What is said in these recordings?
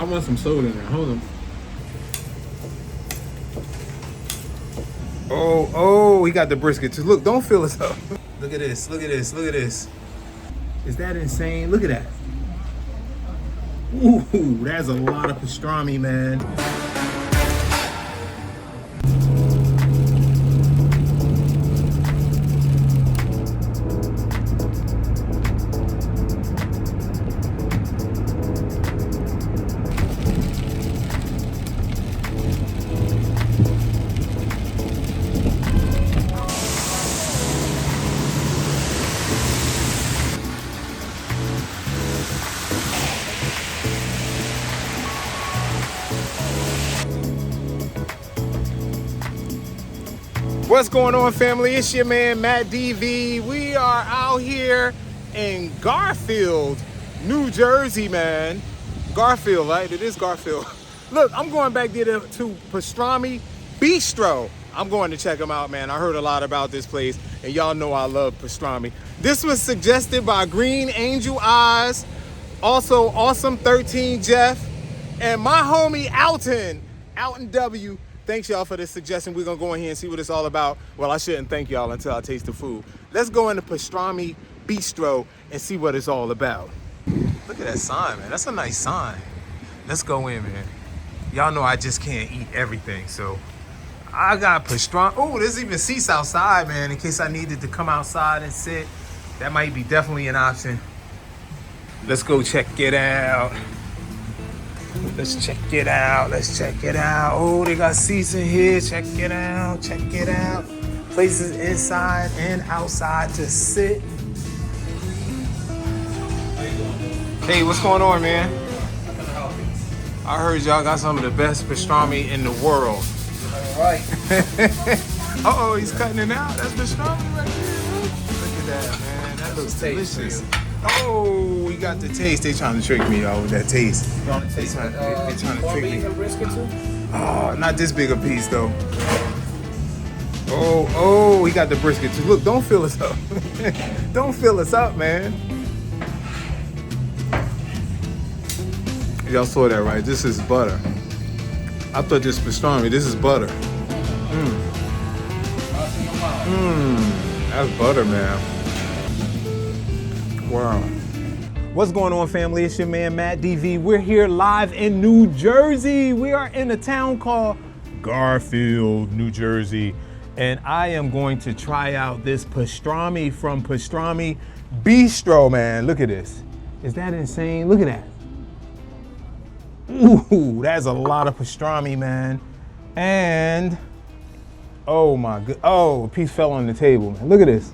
I want some soda in there. Hold on. Oh, he got the brisket too. Look, don't fill us up. Look at this, look at this, look at this. Is that insane? Look at that. Ooh, that's a lot of pastrami, man. What's going on, family? It's your man, mattdv. We are out here in Garfield, New Jersey, man. Garfield, right? It is Garfield. Look, I'm going back there to Pastrami Bistro. I'm going to check them out, man. I heard a lot about this place, and y'all know I love pastrami. This was suggested by Green Angel Eyes, also Awesome 13 Jeff, and my homie Alton W. Thanks y'all for this suggestion. We're gonna go in here and see what it's all about. Well, I shouldn't thank y'all until I taste the food. Let's go into Pastrami Bistro and see what it's all about. Look at that sign, man. That's a nice sign. Let's go in, man. Y'all know I just can't eat everything, so I got pastrami. Oh, there's even seats outside, man, in case I needed to come outside and sit. That might be definitely an option. Let's go check it out. Let's check it out. Let's check it out. Oh, they got seats in here. Check it out. Check it out. Places inside and outside to sit. Hey, what's going on, man? I heard y'all got some of the best pastrami in the world. All right. Uh-oh, he's cutting it out. That's pastrami right there. Look at that, man. That looks delicious. Oh, we got the taste. They trying to trick me, y'all, with that taste. You want to taste they trying to trick me. and brisket too? Oh, not this big a piece, though. Oh, he got the brisket too. Look, don't fill us up. Don't fill us up, man. Y'all saw that, right? This is butter. I thought this was pastrami. This is butter. That's butter, man. Wow. What's going on, family? It's your man, mattdv. We're here live in New Jersey. We are in a town called Garfield, New Jersey. And I am going to try out this pastrami from Pastrami Bistro, man. Look at this. Is that insane? Look at that. Ooh, that's a lot of pastrami, man. And, oh my god. Oh, a piece fell on the table, man. Look at this.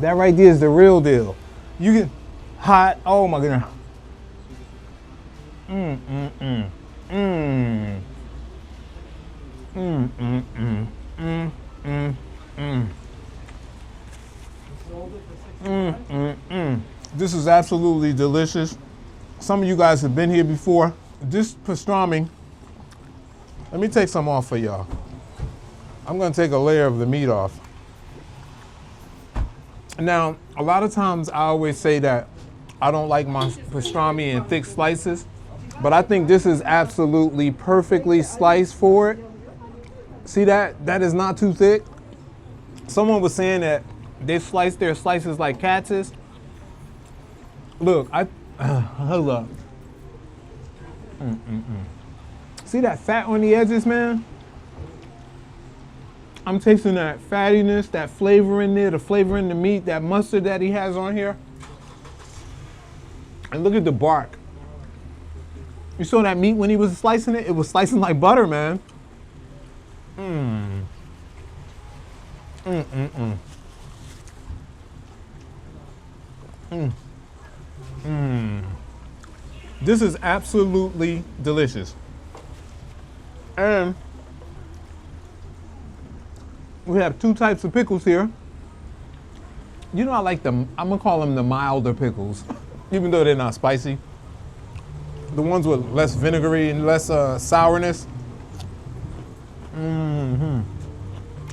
That right there is the real deal. You get hot. Oh my goodness. This is absolutely delicious. Some of you guys have been here before. This pastrami, let me take some off for y'all. I'm gonna take a layer of the meat off. Now, a lot of times I always say that I don't like my pastrami in thick slices, but I think this is absolutely perfectly sliced for it. See that? That is not too thick. Someone was saying that they slice their slices like cats is. Look, hold up. See that fat on the edges, man? I'm tasting that fattiness, that flavor in there, the flavor in the meat, that mustard that he has on here. And look at the bark. You saw that meat when he was slicing it? It was slicing like butter, man. This is absolutely delicious. And we have two types of pickles here. You know, I like them, I'm gonna call them the milder pickles, even though they're not spicy. The ones with less vinegary and less sourness. Oh,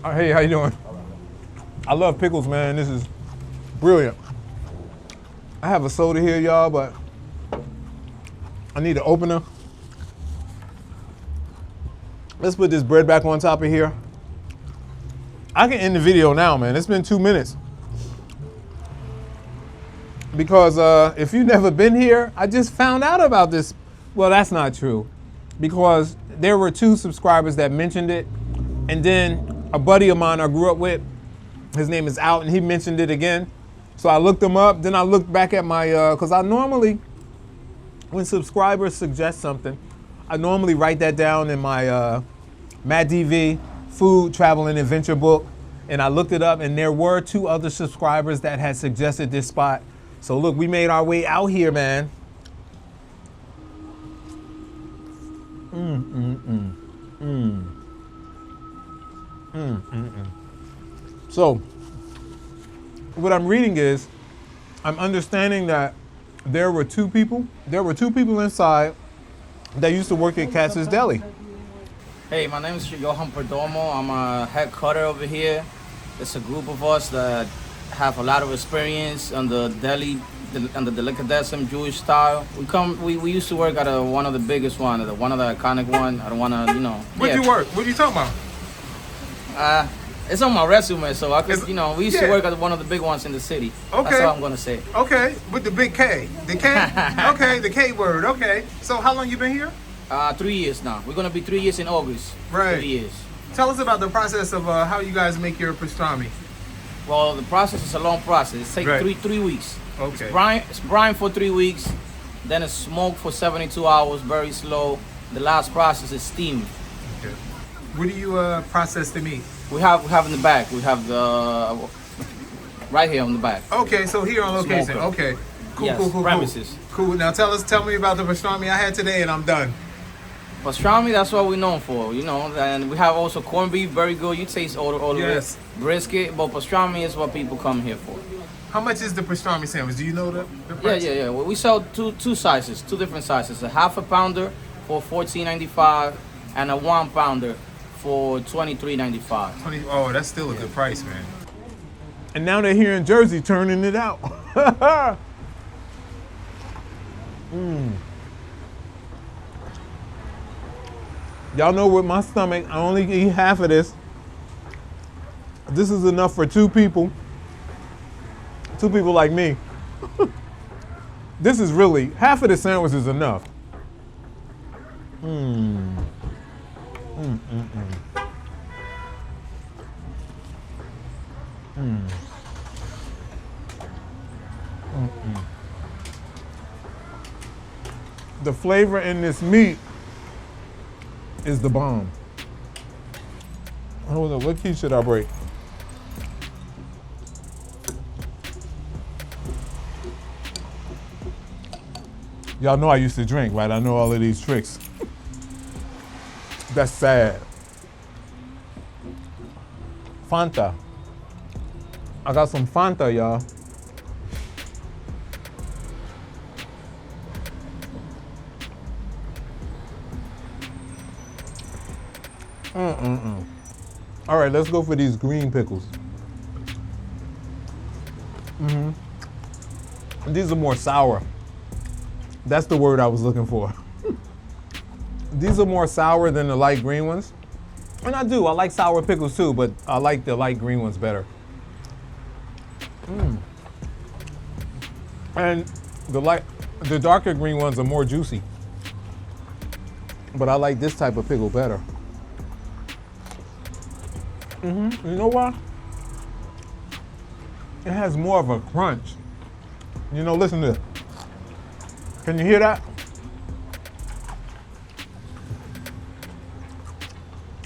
hey, how you doing? I love pickles, man. This is brilliant. I have a soda here, y'all, but I need an opener. Let's put this bread back on top of here. I can end the video now, man. It's been 2 minutes. Because if you've never been here, I just found out about this. Well, that's not true. Because there were 2 subscribers that mentioned it. And then a buddy of mine I grew up with, his name is Out, and he mentioned it again. So I looked him up. Then I looked back at my, because I normally, when subscribers suggest something, I normally write that down in my mattdv food, travel, and adventure book. And I looked it up, and there were 2 other subscribers that had suggested this spot. So look, we made our way out here, man. So what I'm reading is, I'm understanding that there were 2 people inside that used to work at Katz's Deli. Hey, my name is Johan Perdomo. I'm a head cutter over here. It's a group of us that have a lot of experience on the deli, on the delicatessen Jewish style. We used to work at one of the biggest one, one of the iconic one. I don't want to, Where'd you work? What are you talking about? It's on my resume, so I could, we used to work at one of the big ones in the city. Okay. That's all I'm gonna say. Okay, with the big K. The K? Okay, the K word, okay. So how long you been here? 3 years now. We're gonna be 3 years in August. Right. 3 years. Tell us about the process of how you guys make your pastrami. Well, the process is a long process. It takes Right. three weeks. Okay. It's brine for 3 weeks, then it's smoked for 72 hours, very slow. The last process is steamed. Okay. Where do you process the meat? We have in the back. We have the right here on the back. Okay, so here on location. Smoker. Okay. Cool, Yes, cool. premises. Cool. Now tell me about the pastrami I had today, and I'm done. Pastrami, that's what we're known for, and we have also corned beef, very good. You taste all of Yes. it. Brisket, but pastrami is what people come here for. How much is the pastrami sandwich? Do you know the price? Yeah. Well, we sell two sizes, 2 different sizes. A half a pounder for $14.95 and a 1 pounder for $23.95. Oh, that's still a good price, man. And now they're here in Jersey turning it out. Y'all know with my stomach, I only eat half of this. This is enough for 2 people. 2 people like me. This is really, half of the sandwich is enough. The flavor in this meat is the bomb. Hold on, what key should I break? Y'all know I used to drink, right? I know all of these tricks. That's sad. Fanta. I got some Fanta, y'all. All right, let's go for these green pickles. These are more sour. That's the word I was looking for. These are more sour than the light green ones. And I like sour pickles too, but I like the light green ones better. And the darker green ones are more juicy. But I like this type of pickle better. You know why? It has more of a crunch. Listen to this. Can you hear that?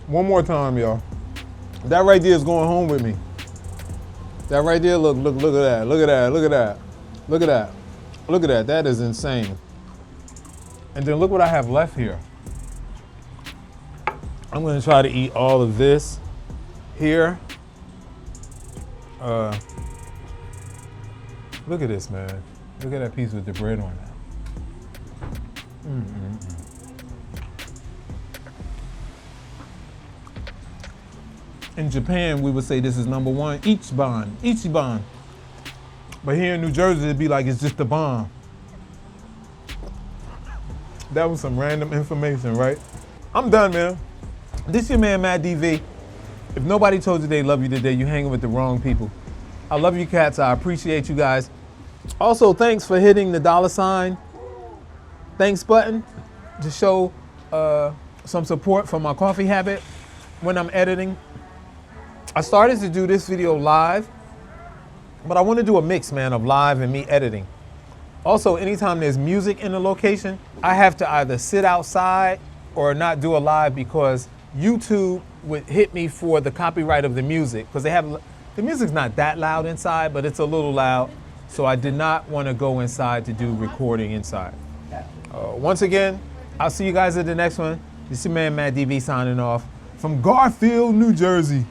One more time, y'all. That right there is going home with me. That right there, look at that, look at that, look at that, look at that, look at that. That is insane. And then look what I have left here. I'm gonna try to eat all of this here. Look at this, man. Look at that piece with the bread on it. In Japan, we would say this is number 1, Ichiban. But here in New Jersey, it'd be like it's just a bomb. That was some random information, right? I'm done, man. This your man, mattdv. If nobody told you they love you today, you hanging with the wrong people. I love you cats. I appreciate you guys. Also, thanks for hitting the $ thanks button to show some support for my coffee habit when I'm editing. I started to do this video live, but I want to do a mix, man, of live and me editing. Also, anytime there's music in the location, I have to either sit outside or not do a live because YouTube would hit me for the copyright of the music, because the music's not that loud inside, but it's a little loud. So I did not want to go inside to do recording inside. Once again, I'll see you guys at the next one. This is your man, mattdv, signing off from Garfield, New Jersey.